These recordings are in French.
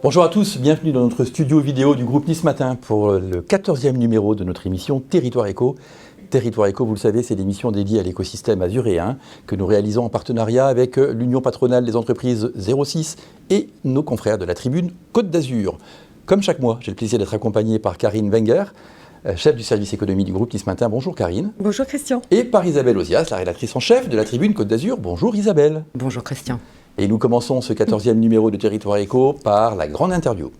Bonjour à tous, bienvenue dans notre studio vidéo du groupe Nice Matin pour le 14e numéro de notre émission Territoire Éco. Territoire Éco, vous le savez, c'est l'émission dédiée à l'écosystème azuréen que nous réalisons en partenariat avec l'Union patronale des entreprises 06 et nos confrères de la tribune Côte d'Azur. Comme chaque mois, j'ai le plaisir d'être accompagné par Karine Wenger, chef du service économie du groupe Nice Matin. Bonjour Karine. Bonjour Christian. Et par Isabelle Ozias, la rédactrice en chef de la tribune Côte d'Azur. Bonjour Isabelle. Bonjour Christian. Et nous commençons ce 14e numéro de Territoire Éco par la grande interview.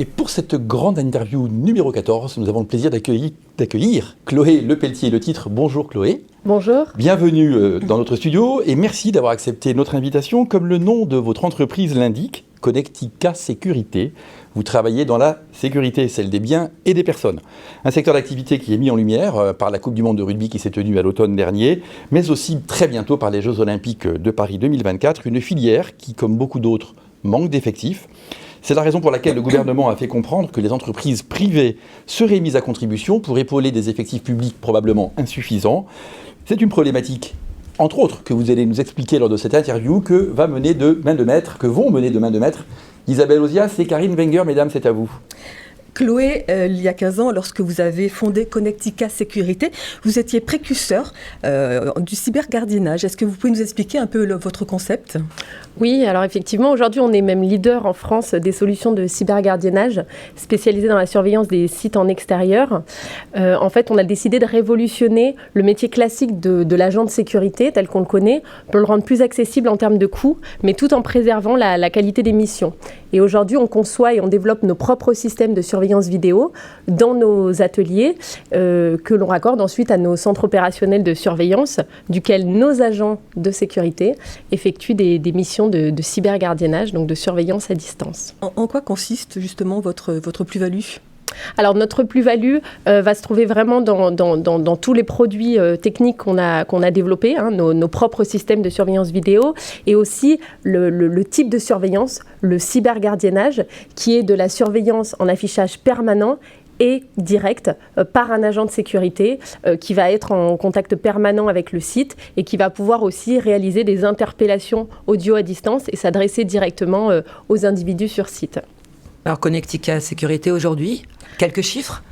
Et pour cette grande interview numéro 14, nous avons le plaisir d'accueillir Chloé Lepelletier. Le titre, bonjour Chloé. Bonjour. Bienvenue dans notre studio et merci d'avoir accepté notre invitation. Comme le nom de votre entreprise l'indique, Connectica Sécurité, vous travaillez dans la sécurité, celle des biens et des personnes. Un secteur d'activité qui est mis en lumière par la Coupe du Monde de rugby qui s'est tenue à l'automne dernier, mais aussi très bientôt par les Jeux Olympiques de Paris 2024, une filière qui, comme beaucoup d'autres, manque d'effectifs. C'est la raison pour laquelle le gouvernement a fait comprendre que les entreprises privées seraient mises à contribution pour épauler des effectifs publics probablement insuffisants. C'est une problématique, entre autres, que vous allez nous expliquer lors de cette interview, que vont mener de main de maître Isabelle Ozias et Karine Wenger. Mesdames, c'est à vous. Chloé, il y a 15 ans, lorsque vous avez fondé Connectica Sécurité, vous étiez précurseur du cybergardiennage. Est-ce que vous pouvez nous expliquer un peu votre concept ? Oui, alors effectivement, aujourd'hui, on est même leader en France des solutions de cybergardiennage spécialisées dans la surveillance des sites en extérieur. En fait, on a décidé de révolutionner le métier classique de l'agent de sécurité tel qu'on le connaît, pour le rendre plus accessible en termes de coûts, mais tout en préservant la qualité des missions. Et aujourd'hui, on conçoit et on développe nos propres systèmes de surveillance vidéo dans nos ateliers que l'on raccorde ensuite à nos centres opérationnels de surveillance, duquel nos agents de sécurité effectuent des missions de cybergardiennage, donc de surveillance à distance. En quoi consiste justement votre plus-value ? Alors notre plus-value va se trouver vraiment dans tous les produits techniques qu'on a développés, nos propres systèmes de surveillance vidéo, et aussi le type de surveillance, le cybergardiennage, qui est de la surveillance en affichage permanent et direct par un agent de sécurité qui va être en contact permanent avec le site et qui va pouvoir aussi réaliser des interpellations audio à distance et s'adresser directement aux individus sur site. Alors Connectica Sécurité aujourd'hui, quelques chiffres ?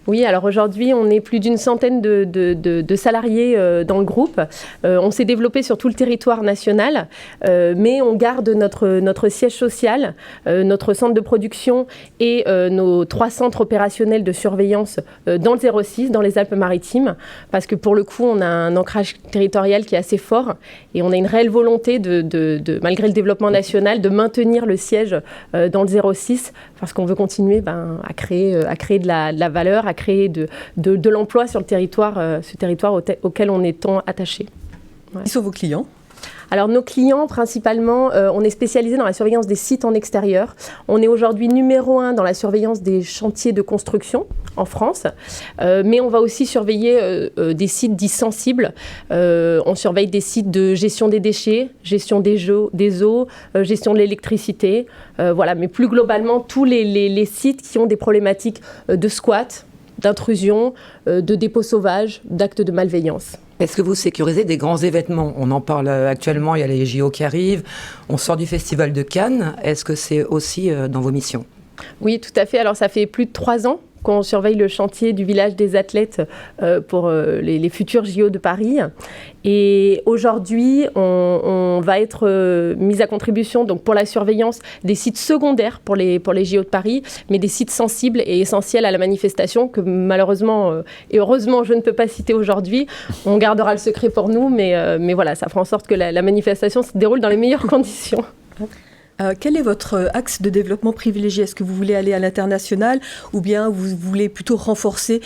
Oui, alors aujourd'hui, on est plus d'une centaine de salariés dans le groupe. On s'est développé sur tout le territoire national, mais on garde notre siège social, notre centre de production et nos 3 centres opérationnels de surveillance dans le 06, dans les Alpes-Maritimes, parce que pour le coup, on a un ancrage territorial qui est assez fort et on a une réelle volonté, malgré le développement national, de maintenir le siège dans le 06, parce qu'on veut continuer à créer de la valeur, à créer de l'emploi sur le territoire, ce territoire auquel on est tant attaché. Ouais. Qui sont vos clients ? Alors nos clients, principalement, on est spécialisé dans la surveillance des sites en extérieur. On est aujourd'hui numéro 1 dans la surveillance des chantiers de construction en France, mais on va aussi surveiller des sites dits sensibles. On surveille des sites de gestion des déchets, gestion des eaux, gestion de l'électricité, voilà. Mais plus globalement, tous les sites qui ont des problématiques de squat, d'intrusion, de dépôts sauvages, d'actes de malveillance. Est-ce que vous sécurisez des grands événements ? On en parle actuellement, il y a les JO qui arrivent, on sort du Festival de Cannes. Est-ce que c'est aussi dans vos missions ? Oui, tout à fait. Alors ça fait plus de 3 ans qu'on surveille le chantier du village des athlètes pour les futurs JO de Paris. Et aujourd'hui, on va être mis à contribution donc, pour la surveillance des sites secondaires pour les JO de Paris, mais des sites sensibles et essentiels à la manifestation que malheureusement et heureusement je ne peux pas citer aujourd'hui. On gardera le secret pour nous, mais voilà, ça fera en sorte que la manifestation se déroule dans les meilleures conditions. Quel est votre axe de développement privilégié ? Est-ce que vous voulez aller à l'international ou bien vous voulez plutôt renforcer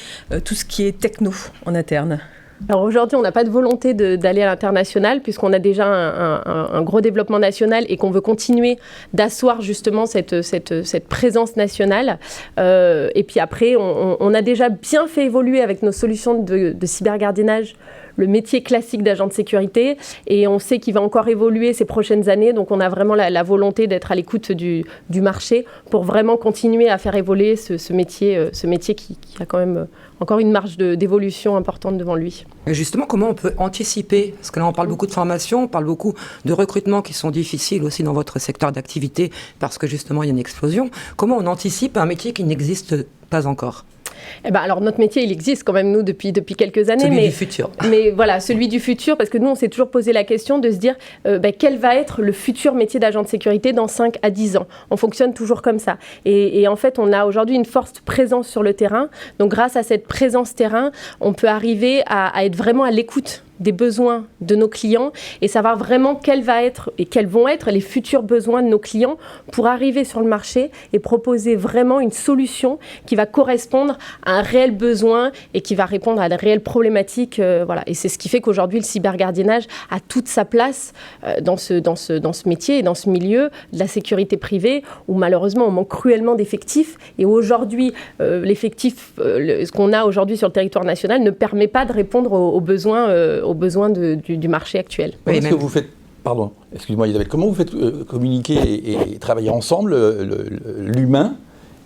tout ce qui est techno en interne ? Alors aujourd'hui, on n'a pas de volonté d'aller à l'international puisqu'on a déjà un gros développement national et qu'on veut continuer d'asseoir justement cette présence nationale. Et puis après, on a déjà bien fait évoluer avec nos solutions de cybergardiennage le métier classique d'agent de sécurité et on sait qu'il va encore évoluer ces prochaines années. Donc on a vraiment la volonté d'être à l'écoute du marché pour vraiment continuer à faire évoluer ce métier qui a quand même encore une marge d'évolution importante devant lui. Et justement, comment on peut anticiper? Parce que là, on parle beaucoup de formation, on parle beaucoup de recrutement qui sont difficiles aussi dans votre secteur d'activité parce que justement, il y a une explosion. Comment on anticipe un métier qui n'existe pas encore? Eh ben, alors notre métier, il existe quand même, nous, depuis quelques années. Celui du futur. Mais voilà, celui du futur, parce que nous, on s'est toujours posé la question de se dire quel va être le futur métier d'agent de sécurité dans 5 à 10 ans. On fonctionne toujours comme ça. Et en fait, on a aujourd'hui une forte présence sur le terrain. Donc grâce à cette présence terrain, on peut arriver à être vraiment à l'écoute des besoins de nos clients et savoir vraiment quels vont être les futurs besoins de nos clients pour arriver sur le marché et proposer vraiment une solution qui va correspondre à un réel besoin et qui va répondre à de réelles problématiques. Voilà. Et c'est ce qui fait qu'aujourd'hui, le cybergardiennage a toute sa place dans ce métier et dans ce milieu de la sécurité privée où malheureusement, on manque cruellement d'effectifs. Et aujourd'hui, l'effectif, ce qu'on a aujourd'hui sur le territoire national ne permet pas de répondre aux besoins du marché actuel. Oui, est-ce que vous faites, pardon, excuse-moi Isabelle, comment vous faites communiquer et travailler ensemble l'humain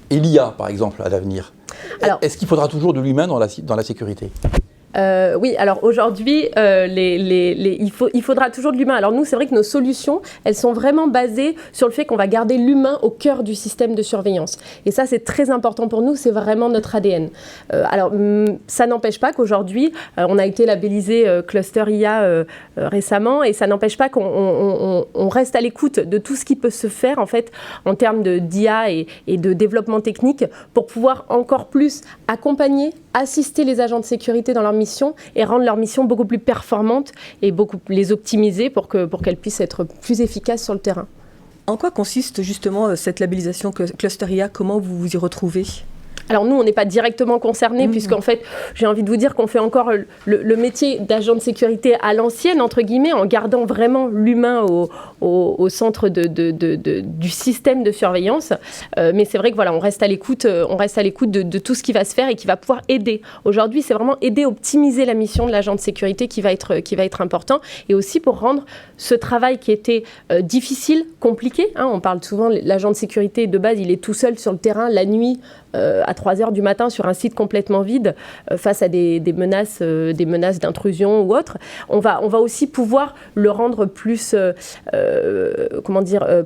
et l'IA, par exemple, à l'avenir? Est-ce qu'il faudra toujours de l'humain dans la sécurité? Oui, alors aujourd'hui, il faudra toujours de l'humain. Alors nous, c'est vrai que nos solutions, elles sont vraiment basées sur le fait qu'on va garder l'humain au cœur du système de surveillance. Et ça, c'est très important pour nous, c'est vraiment notre ADN. Alors, ça n'empêche pas qu'aujourd'hui, on a été labellisé Cluster IA récemment, et ça n'empêche pas qu'on reste à l'écoute de tout ce qui peut se faire, en fait, en termes d'IA et de développement technique, pour pouvoir encore plus accompagner, assister les agents de sécurité dans leur mission et rendre leur mission beaucoup plus performante et les optimiser pour qu'elles puissent être plus efficaces sur le terrain. En quoi consiste justement cette labellisation Cluster IA? Comment vous vous y retrouvez? Alors nous, on n'est pas directement concernés, puisqu'en fait, j'ai envie de vous dire qu'on fait encore le métier d'agent de sécurité à l'ancienne, entre guillemets, en gardant vraiment l'humain au centre du système de surveillance. Mais c'est vrai que voilà, on reste à l'écoute de tout ce qui va se faire et qui va pouvoir aider. Aujourd'hui, c'est vraiment aider à optimiser la mission de l'agent de sécurité qui va être important, et aussi pour rendre ce travail qui était difficile, compliqué. Hein, on parle souvent, l'agent de sécurité de base, il est tout seul sur le terrain la nuit, à 3h du matin sur un site complètement vide face à des menaces d'intrusion ou autres. On va aussi pouvoir le rendre plus,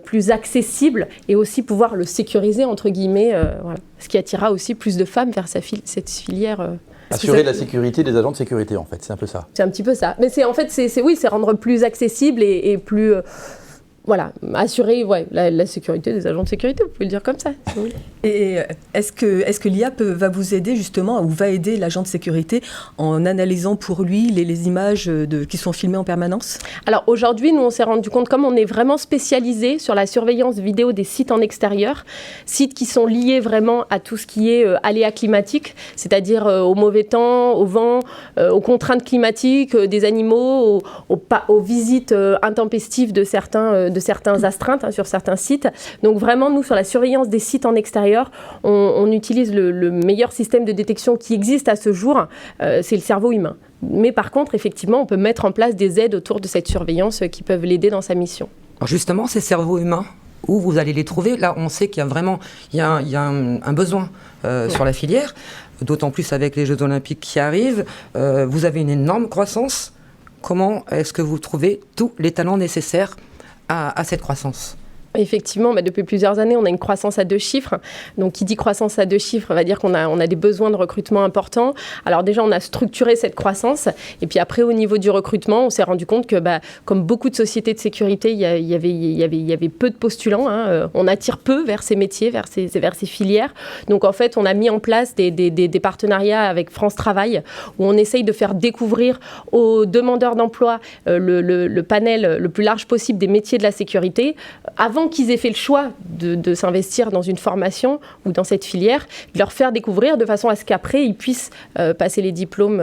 plus accessible et aussi pouvoir le sécuriser, entre guillemets, voilà. Ce qui attirera aussi plus de femmes vers cette filière. Assurer la sécurité des agents de sécurité, en fait, c'est un peu ça. C'est un petit peu ça. Mais c'est rendre plus accessible et plus... Voilà, assurer la sécurité des agents de sécurité, vous pouvez le dire comme ça. Si vous voulez. Et est-ce que l'IA va vous aider justement, ou va aider l'agent de sécurité en analysant pour lui les images qui sont filmées en permanence? Alors aujourd'hui, nous on s'est rendu compte, comme on est vraiment spécialisé sur la surveillance vidéo des sites en extérieur, sites qui sont liés vraiment à tout ce qui est aléas climatiques, c'est-à-dire au mauvais temps, au vent, aux contraintes climatiques, des animaux, aux visites intempestives de certains astreintes sur certains sites. Donc vraiment, nous, sur la surveillance des sites en extérieur, on utilise le meilleur système de détection qui existe à ce jour, c'est le cerveau humain. Mais par contre, effectivement, on peut mettre en place des aides autour de cette surveillance qui peuvent l'aider dans sa mission. Alors justement, ces cerveaux humains, où vous allez les trouver? Là, on sait qu'il y a un besoin sur la filière, d'autant plus avec les Jeux Olympiques qui arrivent. Vous avez une énorme croissance. Comment est-ce que vous trouvez tous les talents nécessaires à cette croissance? Effectivement, depuis plusieurs années, on a une croissance à 2 chiffres. Donc, qui dit croissance à 2 chiffres, va dire qu'on a des besoins de recrutement importants. Alors déjà, on a structuré cette croissance. Et puis après, au niveau du recrutement, on s'est rendu compte que, comme beaucoup de sociétés de sécurité, il y avait peu de postulants. Hein. On attire peu vers ces métiers, vers ces filières. Donc, en fait, on a mis en place des partenariats avec France Travail, où on essaye de faire découvrir aux demandeurs d'emploi le panel le plus large possible des métiers de la sécurité, avant qu'ils aient fait le choix de s'investir dans une formation ou dans cette filière, de leur faire découvrir de façon à ce qu'après, ils puissent passer les diplômes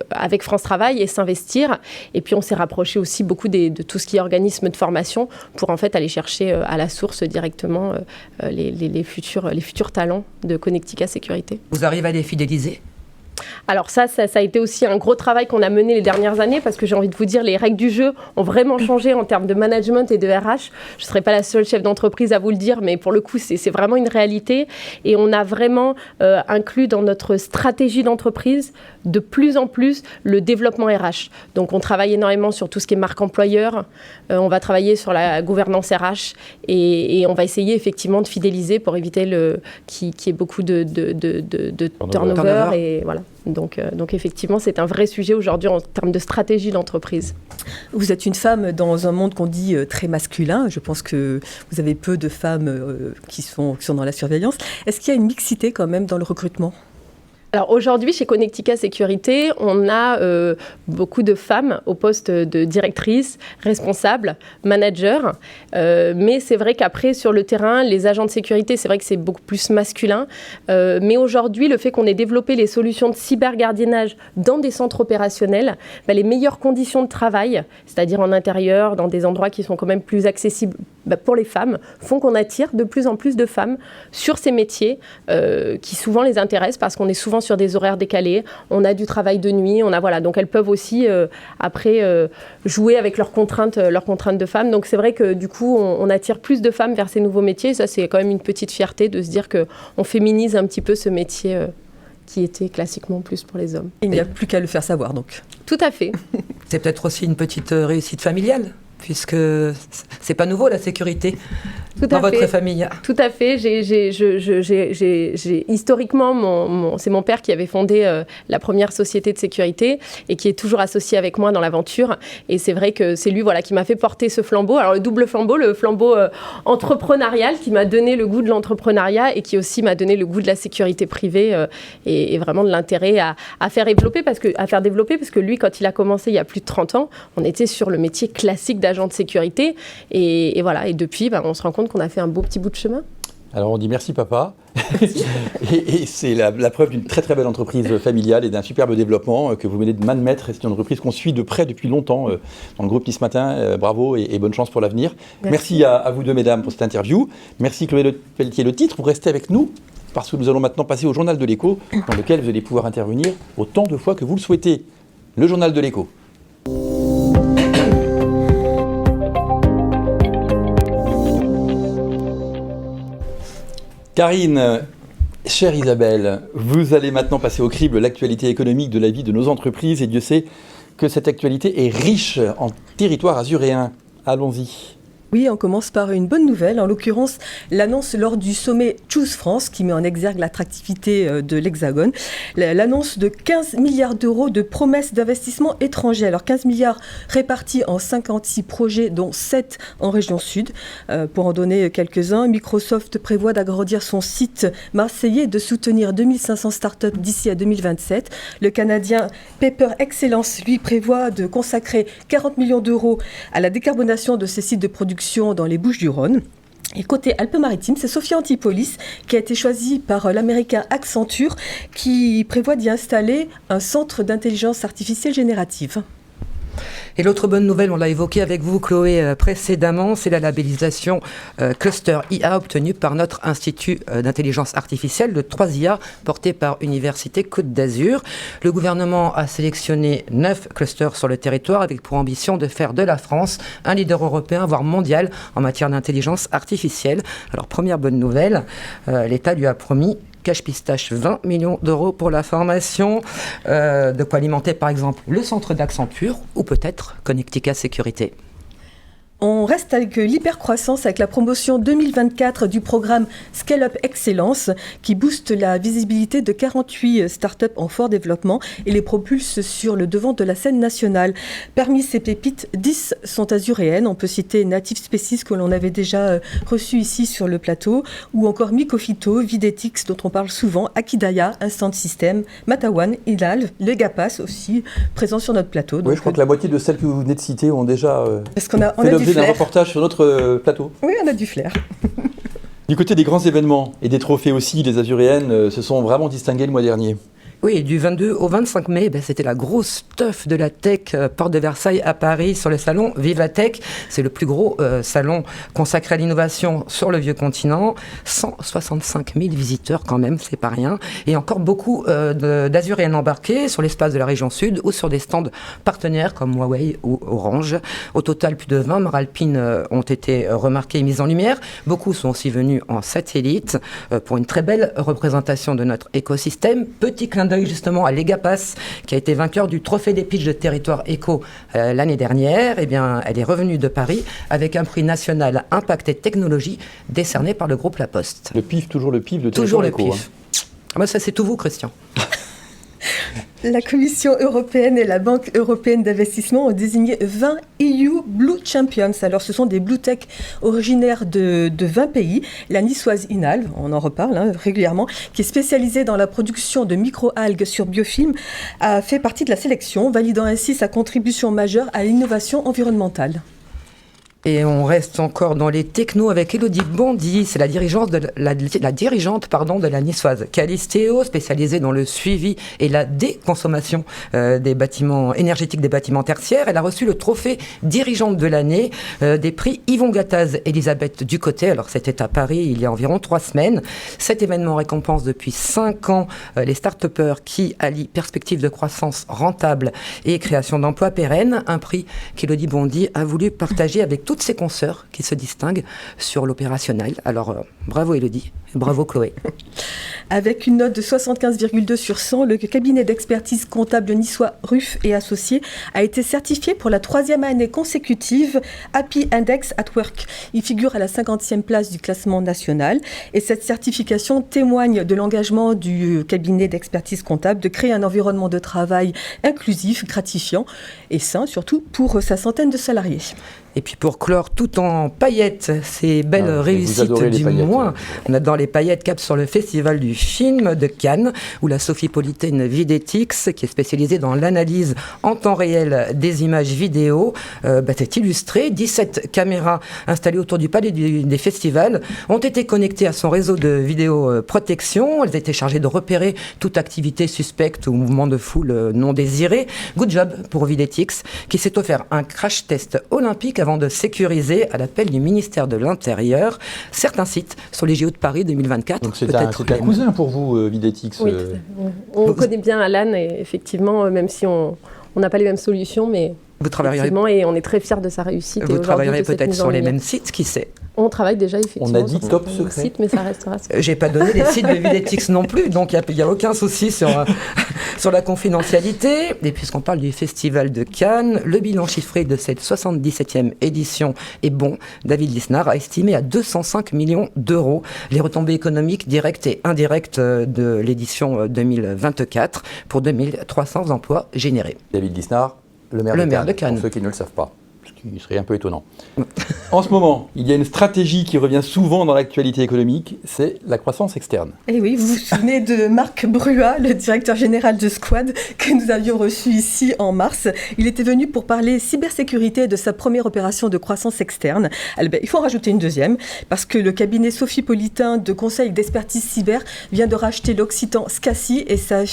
avec France Travail et s'investir. Et puis, on s'est rapproché aussi beaucoup de tout ce qui est organisme de formation pour en fait aller chercher à la source directement les futurs talents de Connectica Sécurité. Vous arrivez à les fidéliser? Alors ça a été aussi un gros travail qu'on a mené les dernières années parce que j'ai envie de vous dire, les règles du jeu ont vraiment changé en termes de management et de RH. Je ne serai pas la seule chef d'entreprise à vous le dire, mais pour le coup, c'est vraiment une réalité. Et on a vraiment inclus dans notre stratégie d'entreprise de plus en plus le développement RH. Donc on travaille énormément sur tout ce qui est marque employeur, on va travailler sur la gouvernance RH et on va essayer effectivement de fidéliser pour éviter qu'il y ait beaucoup de turnover. Et voilà. Donc effectivement, c'est un vrai sujet aujourd'hui en termes de stratégie d'entreprise. Vous êtes une femme dans un monde qu'on dit très masculin. Je pense que vous avez peu de femmes qui sont dans la surveillance. Est-ce qu'il y a une mixité quand même dans le recrutement ? Alors aujourd'hui, chez Connectica Sécurité, on a beaucoup de femmes au poste de directrice, responsable, manager. Mais c'est vrai qu'après, sur le terrain, les agents de sécurité, c'est vrai que c'est beaucoup plus masculin. Mais aujourd'hui, le fait qu'on ait développé les solutions de cybergardiennage dans des centres opérationnels, les meilleures conditions de travail, c'est-à-dire en intérieur, dans des endroits qui sont quand même plus accessibles pour les femmes, font qu'on attire de plus en plus de femmes sur ces métiers qui souvent les intéressent parce qu'on est souvent sur des horaires décalés, on a du travail de nuit, donc elles peuvent aussi après jouer avec leurs contraintes de femmes. Donc c'est vrai que du coup on attire plus de femmes vers ces nouveaux métiers. Ça c'est quand même une petite fierté de se dire qu'on féminise un petit peu ce métier qui était classiquement plus pour les hommes. Il n'y a plus qu'à le faire savoir donc. Tout à fait. C'est peut-être aussi une petite réussite familiale, puisque c'est pas nouveau la sécurité dans votre famille. Tout à fait. Historiquement, c'est mon père qui avait fondé la première société de sécurité et qui est toujours associé avec moi dans l'aventure. Et c'est vrai que c'est lui qui m'a fait porter ce flambeau. Alors le double flambeau, le flambeau entrepreneurial qui m'a donné le goût de l'entrepreneuriat et qui aussi m'a donné le goût de la sécurité privée et vraiment de l'intérêt à faire développer parce que lui, quand il a commencé il y a plus de 30 ans, on était sur le métier classique d'agent de sécurité. Et voilà. Et depuis, on se rend compte qu'on a fait un beau petit bout de chemin. Alors on dit merci papa, et c'est la preuve d'une très très belle entreprise familiale et d'un superbe développement que vous menez de main de maître. C'est une entreprise qu'on suit de près depuis longtemps dans le groupe Nice Matin. Bravo et bonne chance pour l'avenir. Merci à vous deux mesdames pour cette interview. Merci Chloé Pelletier, le titre. Vous restez avec nous parce que nous allons maintenant passer au journal de l'écho dans lequel vous allez pouvoir intervenir autant de fois que vous le souhaitez. Le journal de l'écho. Karine, chère Isabelle, vous allez maintenant passer au crible l'actualité économique de la vie de nos entreprises et Dieu sait que cette actualité est riche en territoire azuréen. Allons-y. Oui, on commence par une bonne nouvelle, en l'occurrence l'annonce lors du sommet Choose France qui met en exergue l'attractivité de l'Hexagone, l'annonce de 15 milliards d'euros de promesses d'investissement étrangers. Alors 15 milliards répartis en 56 projets dont 7 en région sud. Pour en donner quelques-uns, Microsoft prévoit d'agrandir son site marseillais et de soutenir 2500 startups d'ici à 2027. Le Canadien Paper Excellence, lui, prévoit de consacrer 40 millions d'euros à la décarbonation de ses sites de production dans les Bouches-du-Rhône. Et côté Alpes-Maritimes, c'est Sophia Antipolis qui a été choisie par l'américain Accenture qui prévoit d'y installer un centre d'intelligence artificielle générative. Et l'autre bonne nouvelle, on l'a évoqué avec vous, Chloé, précédemment, c'est la labellisation Cluster IA obtenue par notre Institut d'intelligence artificielle, le 3IA, porté par Université Côte d'Azur. Le gouvernement a sélectionné 9 clusters sur le territoire avec pour ambition de faire de la France un leader européen, voire mondial, en matière d'intelligence artificielle. Alors, première bonne nouvelle, l'État lui a promis Cache Pistache, 20 millions d'euros pour la formation, de quoi alimenter par exemple le centre d'Accenture ou peut-être Connectica Sécurité. On reste avec l'hypercroissance, avec la promotion 2024 du programme Scale Up Excellence qui booste la visibilité de 48 startups en fort développement et les propulse sur le devant de la scène nationale. Parmi ces pépites, 10 sont azuréennes. On peut citer Native Species que l'on avait déjà reçu ici sur le plateau ou encore Mycophyto, Videtix dont on parle souvent, Akidaya, Instant System, Matawan, Hilal, Legapass aussi présents sur notre plateau. Oui, je crois que la moitié de celles que vous venez de citer ont déjà on a l'objet d'un reportage sur notre plateau. Oui, on a du flair. Du côté des grands événements et des trophées aussi, les Azuréennes se sont vraiment distinguées le mois dernier. Oui, du 22 au 25 mai, c'était la grosse teuf de la tech, porte de Versailles à Paris, sur le salon Vivatech. C'est le plus gros salon consacré à l'innovation sur le vieux continent. 165 000 visiteurs quand même, c'est pas rien. Et encore beaucoup d'Azuriennes embarquées sur l'espace de la région sud ou sur des stands partenaires comme Huawei ou Orange. Au total, plus de 20 mares alpines ont été remarquées et mises en lumière. Beaucoup sont aussi venus en satellite pour une très belle représentation de notre écosystème. Petit clin d'œil justement à l'Egapass, qui a été vainqueur du trophée des pitchs de territoire éco l'année dernière. Eh bien, elle est revenue de Paris avec un prix national Impact et Technologie décerné par le groupe La Poste. Le PIF, toujours le PIF de toujours territoire éco. Le PIF. Ah, ça c'est tout vous, Christian. La Commission européenne et la Banque européenne d'investissement ont désigné 20 EU Blue Champions. Alors, ce sont des Blue Tech originaires de 20 pays. La niçoise Inalv, on en reparle régulièrement, qui est spécialisée dans la production de micro-algues sur biofilm, a fait partie de la sélection, validant ainsi sa contribution majeure à l'innovation environnementale. Et on reste encore dans les technos avec Élodie Bondy, c'est la dirigeante de la niçoise Calisteo, spécialisée dans le suivi et la déconsommation des bâtiments énergétiques, des bâtiments tertiaires. Elle a reçu le trophée dirigeante de l'année des prix Yvon Gattaz Elisabeth Ducotet. Alors c'était à Paris il y a environ 3 semaines. Cet événement récompense depuis 5 ans les start-upers qui allient perspective de croissance rentable et création d'emplois pérennes. Un prix qu'Élodie Bondy a voulu partager avec toutes ses consoeurs qui se distinguent sur l'opérationnel. Alors, bravo Élodie, bravo Chloé. Avec une note de 75,2 sur 100, le cabinet d'expertise comptable niçois Ruff et Associés a été certifié pour la 3e année consécutive Happy Index at Work. Il figure à la 50e place du classement national et cette certification témoigne de l'engagement du cabinet d'expertise comptable de créer un environnement de travail inclusif, gratifiant et sain, surtout pour sa centaine de salariés. Et puis pour clore tout en paillettes, ces belles réussites du mois, on a dans les paillettes cap sur le festival du film de Cannes, où la Sophie-Polytène Videtix, qui est spécialisée dans l'analyse en temps réel des images vidéo, s'est illustrée. 17 caméras installées autour du palais des festivals ont été connectées à son réseau de vidéoprotection. Elles étaient chargées de repérer toute activité suspecte ou mouvement de foule non désiré. Good job pour Videtix, qui s'est offert un crash test olympique avant de sécuriser, à l'appel du ministère de l'Intérieur, certains sites sur les JO de Paris 2024. Donc c'est un cousin pour vous, Videtix. Oui, on connaît bien Alan, et effectivement, même si on n'a pas les mêmes solutions, mais vous travaillerez, et on est très fiers de sa réussite. Vous travaillerez peut-être sur les mêmes sites, qui sait? On travaille déjà effectivement. On a dit top secret. Site, mais ça restera. J'ai pas donné les sites de Videtix non plus, donc il n'y a aucun souci sur la confidentialité. Et puisqu'on parle du Festival de Cannes, le bilan chiffré de cette 77e édition est bon. David Lisnard a estimé à 205 millions d'euros les retombées économiques directes et indirectes de l'édition 2024 pour 2300 emplois générés. David Lisnard, le maire de Cannes, pour ceux qui ne le savent pas. Ce qui serait un peu étonnant. En ce moment, il y a une stratégie qui revient souvent dans l'actualité économique, c'est la croissance externe. Et oui, vous vous souvenez de Marc Brua, le directeur général de Squad, que nous avions reçu ici en mars. Il était venu pour parler cybersécurité de sa première opération de croissance externe. Alors, il faut en rajouter une deuxième, parce que le cabinet Sophie-Polytène de conseil d'expertise cyber vient de racheter l'Occitan SCACI et sa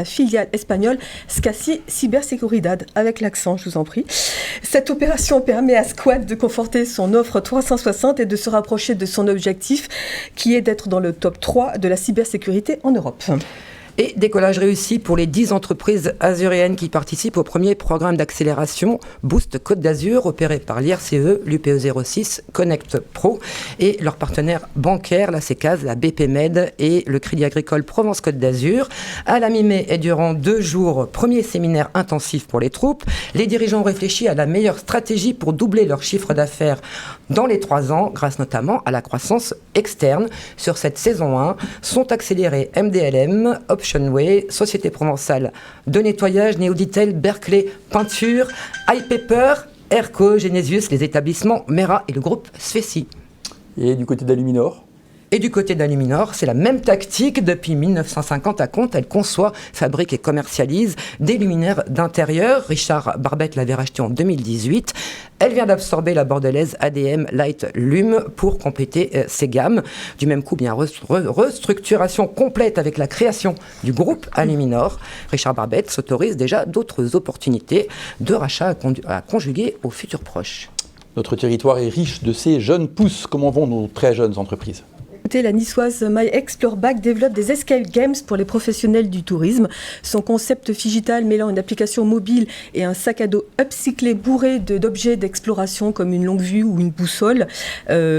filiale espagnole SCACI Cyberseguridad, avec l'accent, je vous en prie. Cette opération permet à Squad de conforter son offre 360 et de se rapprocher de son objectif qui est d'être dans le top 3 de la cybersécurité en Europe. Et décollage réussi pour les 10 entreprises azuriennes qui participent au premier programme d'accélération Boost Côte d'Azur, opéré par l'IRCE, l'UPE06, Connect Pro et leurs partenaires bancaires, la CECAS, la BP Med et le Crédit Agricole Provence Côte d'Azur. À la mi-mai et durant 2 jours, premier séminaire intensif pour les troupes, les dirigeants ont réfléchi à la meilleure stratégie pour doubler leur chiffre d'affaires dans les 3 ans, grâce notamment à la croissance externe. Sur cette saison 1, sont accélérés MDLM, Optionway, Société Provençale de nettoyage, Néoditel, Berkeley, Peinture, iPaper, Airco, Genesius, les établissements Mera et le groupe Sfeci. Et du côté d'Aluminor ? Et du côté d'Aluminor, c'est la même tactique. Depuis 1950 à compte, elle conçoit, fabrique et commercialise des luminaires d'intérieur. Richard Barbette l'avait racheté en 2018. Elle vient d'absorber la bordelaise ADM Light Lume pour compléter ses gammes. Du même coup, bien restructuration complète avec la création du groupe Aluminor. Richard Barbette s'autorise déjà d'autres opportunités de rachat à conjuguer au futur proche. Notre territoire est riche de ces jeunes pousses. Comment vont nos très jeunes entreprises ? La niçoise My Explore Bag développe des escape games pour les professionnels du tourisme. Son concept digital mêlant une application mobile et un sac à dos upcyclé bourré d'objets d'exploration comme une longue vue ou une boussole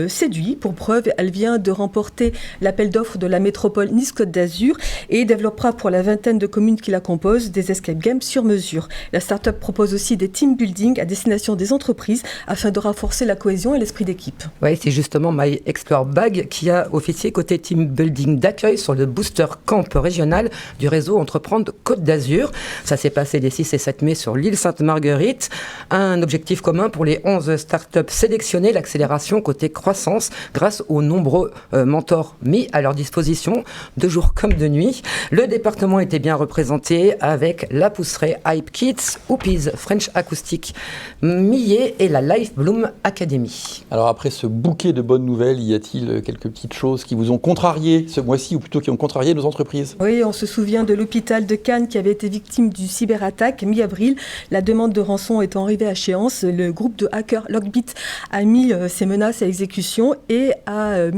séduit. Pour preuve, elle vient de remporter l'appel d'offres de la métropole Nice-Côte d'Azur et développera pour la vingtaine de communes qui la composent des escape games sur mesure. La start-up propose aussi des team building à destination des entreprises afin de renforcer la cohésion et l'esprit d'équipe. Oui, c'est justement My Explore Bag qui a officier côté team building d'accueil sur le booster camp régional du réseau Entreprendre Côte d'Azur. Ça s'est passé les 6 et 7 mai sur l'île Sainte-Marguerite. Un objectif commun pour les 11 startups sélectionnées, l'accélération côté croissance grâce aux nombreux mentors mis à leur disposition de jour comme de nuit. Le département était bien représenté avec la Pousseraie, Hype Kids, Hoopies, French Acoustic, Millet et la Life Bloom Academy. Alors après ce bouquet de bonnes nouvelles, y a-t-il quelques petites choses qui vous ont contrarié ce mois-ci, ou plutôt qui ont contrarié nos entreprises? Oui, on se souvient de l'hôpital de Cannes qui avait été victime du cyberattaque mi-avril. La demande de rançon étant arrivée à échéance, le groupe de hackers Lockbit a mis ses menaces à exécution et a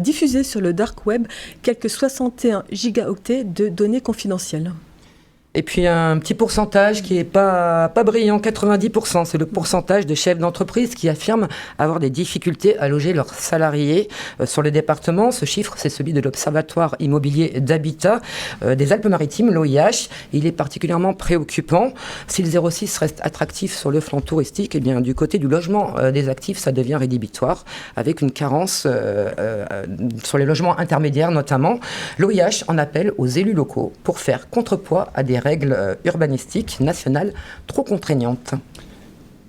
diffusé sur le dark web quelques 61 gigaoctets de données confidentielles. Et puis un petit pourcentage qui n'est pas brillant, 90%, c'est le pourcentage de chefs d'entreprise qui affirment avoir des difficultés à loger leurs salariés sur le département. Ce chiffre, c'est celui de l'Observatoire immobilier d'habitat des Alpes-Maritimes, l'OIH. Il est particulièrement préoccupant. Si le 06 reste attractif sur le flanc touristique, eh bien, du côté du logement des actifs, ça devient rédhibitoire, avec une carence sur les logements intermédiaires notamment. L'OIH en appelle aux élus locaux pour faire contrepoids à des règles urbanistiques nationales trop contraignantes.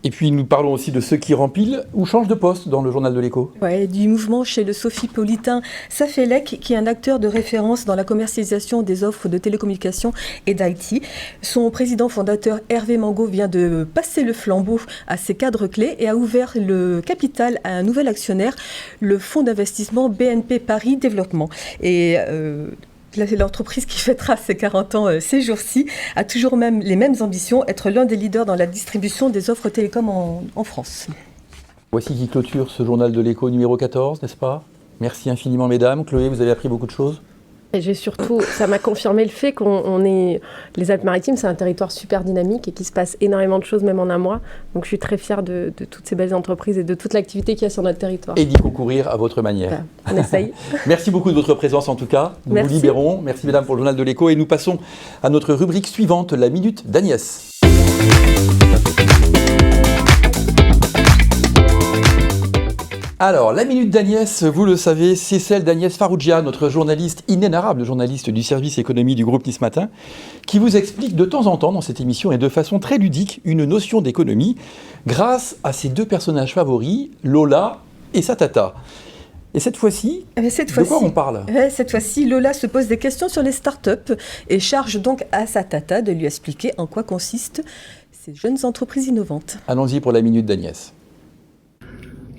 Et puis nous parlons aussi de ceux qui rempilent ou changent de poste dans le journal de l'Écho. Oui, du mouvement chez le Sophie-Politain Safelec, qui est un acteur de référence dans la commercialisation des offres de télécommunications et d'IT. Son président fondateur Hervé Mangot vient de passer le flambeau à ses cadres clés et a ouvert le capital à un nouvel actionnaire, le fonds d'investissement BNP Paris Développement. Et l'entreprise qui fêtera ses 40 ans ces jours-ci a toujours les mêmes ambitions, être l'un des leaders dans la distribution des offres télécom en France. Voici qui clôture ce journal de l'Écho numéro 14, n'est-ce pas? Merci infiniment mesdames. Chloé, vous avez appris beaucoup de choses? Et ça m'a confirmé le fait les Alpes-Maritimes, c'est un territoire super dynamique et qu'il se passe énormément de choses, même en un mois. Donc je suis très fière de toutes ces belles entreprises et de toute l'activité qu'il y a sur notre territoire. Et d'y concourir à votre manière. Voilà, on essaye. Merci beaucoup de votre présence en tout cas. Nous vous libérons. Merci mesdames pour le journal de l'Écho et nous passons à notre rubrique suivante, la Minute d'Agnès. Alors, la Minute d'Agnès, vous le savez, c'est celle d'Agnès Farrugia, notre journaliste inénarrable, journaliste du service économie du groupe Nice Matin, qui vous explique de temps en temps dans cette émission et de façon très ludique une notion d'économie grâce à ses deux personnages favoris, Lola et sa tata. Et cette fois-ci, de quoi on parle? Cette fois-ci, Lola se pose des questions sur les startups et charge donc à sa tata de lui expliquer en quoi consistent ces jeunes entreprises innovantes. Allons-y pour la Minute d'Agnès.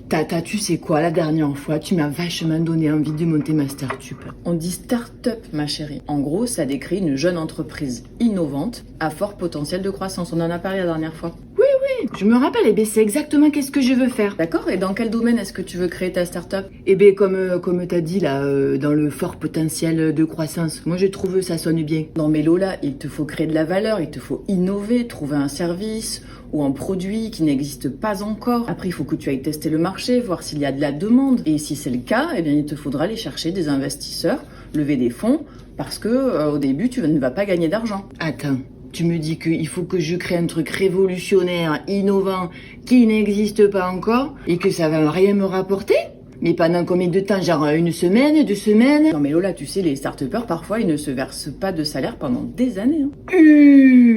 Tata, tu sais quoi, la dernière fois, tu m'as vachement donné envie de monter ma start-up. On dit start-up, ma chérie. En gros, ça décrit une jeune entreprise innovante à fort potentiel de croissance. On en a parlé la dernière fois. Oui, je me rappelle, et bien c'est exactement qu'est-ce que je veux faire. D'accord, et dans quel domaine est-ce que tu veux créer ta start-up? Eh bien, comme t'as dit là, dans le fort potentiel de croissance. Moi, je trouve ça sonne bien. Non mais Lola, il te faut créer de la valeur, il te faut innover, trouver un service ou un produit qui n'existe pas encore. Après, il faut que tu ailles tester le marché, voir s'il y a de la demande. Et si c'est le cas, eh bien, il te faudra aller chercher des investisseurs, lever des fonds, parce que au début, tu ne vas pas gagner d'argent. Attends, tu me dis qu'il faut que je crée un truc révolutionnaire, innovant, qui n'existe pas encore, et que ça va rien me rapporter? Mais pendant combien de temps? Genre 1 semaine, 2 semaines? Non mais Lola, tu sais, les start-upers, parfois, ils ne se versent pas de salaire pendant des années.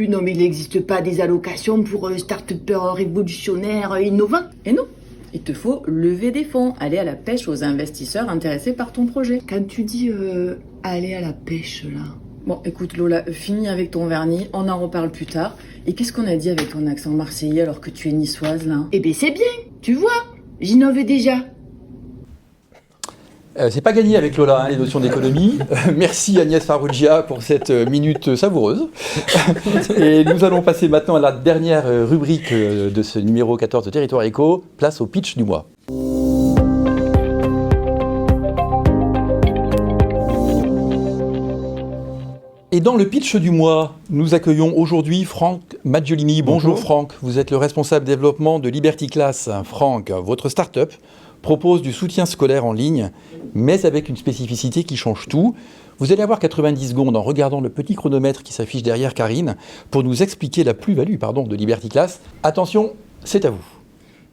Non mais il n'existe pas des allocations pour start-upers révolutionnaires, innovants? Et non, Il te faut lever des fonds, aller à la pêche aux investisseurs intéressés par ton projet. Quand tu dis aller à la pêche là... Bon, écoute Lola, finis avec ton vernis, on en reparle plus tard. Et qu'est-ce qu'on a dit avec ton accent marseillais alors que tu es niçoise là? Eh ben c'est bien, tu vois, j'innove déjà. C'est pas gagné avec Lola, hein, les notions d'économie. Merci Agnès Farrugia pour cette minute savoureuse. Et nous allons passer maintenant à la dernière rubrique de ce numéro 14 de Territoire Éco, place au pitch du mois. Et dans le pitch du mois, nous accueillons aujourd'hui Franck Maggiolini. Bonjour Franck, vous êtes le responsable développement de Liberty Class. Franck, votre start-up propose du soutien scolaire en ligne, mais avec une spécificité qui change tout. Vous allez avoir 90 secondes en regardant le petit chronomètre qui s'affiche derrière Karine pour nous expliquer la plus-value de Liberty Class. Attention, c'est à vous.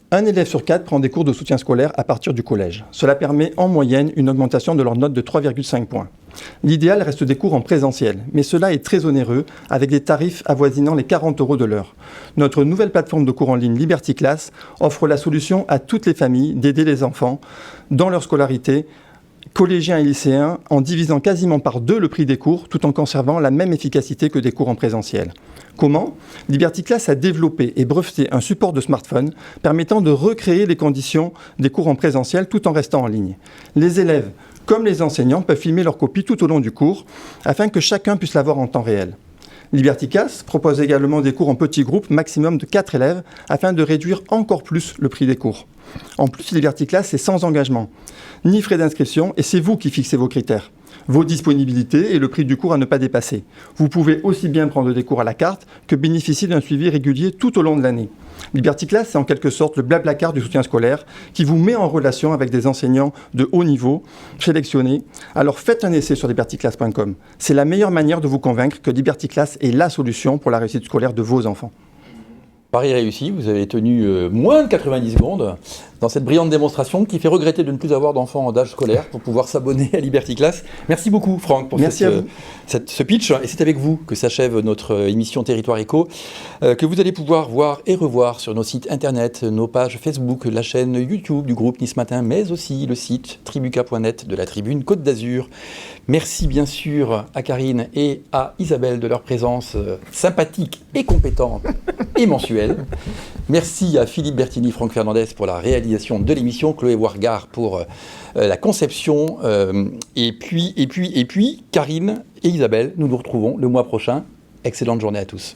Un élève sur 4 prend des cours de soutien scolaire à partir du collège. Cela permet en moyenne une augmentation de leur note de 3,5 points. L'idéal reste des cours en présentiel, mais cela est très onéreux avec des tarifs avoisinant les 40 € de l'heure. Notre nouvelle plateforme de cours en ligne Liberty Class offre la solution à toutes les familles d'aider les enfants dans leur scolarité, collégiens et lycéens, en divisant quasiment par 2 le prix des cours, tout en conservant la même efficacité que des cours en présentiel. Comment ? Liberty Class a développé et breveté un support de smartphone permettant de recréer les conditions des cours en présentiel tout en restant en ligne. Les élèves, comme les enseignants, peuvent filmer leur copie tout au long du cours afin que chacun puisse la voir en temps réel. Liberty Class propose également des cours en petits groupes, maximum de 4 élèves, afin de réduire encore plus le prix des cours. En plus, Liberty Class est sans engagement, ni frais d'inscription, et c'est vous qui fixez vos critères, vos disponibilités et le prix du cours à ne pas dépasser. Vous pouvez aussi bien prendre des cours à la carte que bénéficier d'un suivi régulier tout au long de l'année. Liberty Class, c'est en quelque sorte le Blablacar du soutien scolaire qui vous met en relation avec des enseignants de haut niveau, sélectionnés. Alors faites un essai sur libertyclass.com. C'est la meilleure manière de vous convaincre que Liberty Class est la solution pour la réussite scolaire de vos enfants. Pari réussi, vous avez tenu moins de 90 secondes dans cette brillante démonstration qui fait regretter de ne plus avoir d'enfants d'âge scolaire pour pouvoir s'abonner à Liberty Class. Merci beaucoup Franck pour ce pitch. Et c'est avec vous que s'achève notre émission Territoire Éco, que vous allez pouvoir voir et revoir sur nos sites internet, nos pages Facebook, la chaîne YouTube du groupe Nice Matin, mais aussi le site tribuca.net de la Tribune Côte d'Azur. Merci bien sûr à Karine et à Isabelle de leur présence sympathique et compétente et mensuelle. Merci à Philippe Bertini, Franck Fernandez pour la réalisation de l'émission, Chloé Wargard pour la conception, et puis Karine et Isabelle, nous nous retrouvons le mois prochain. Excellente journée à tous.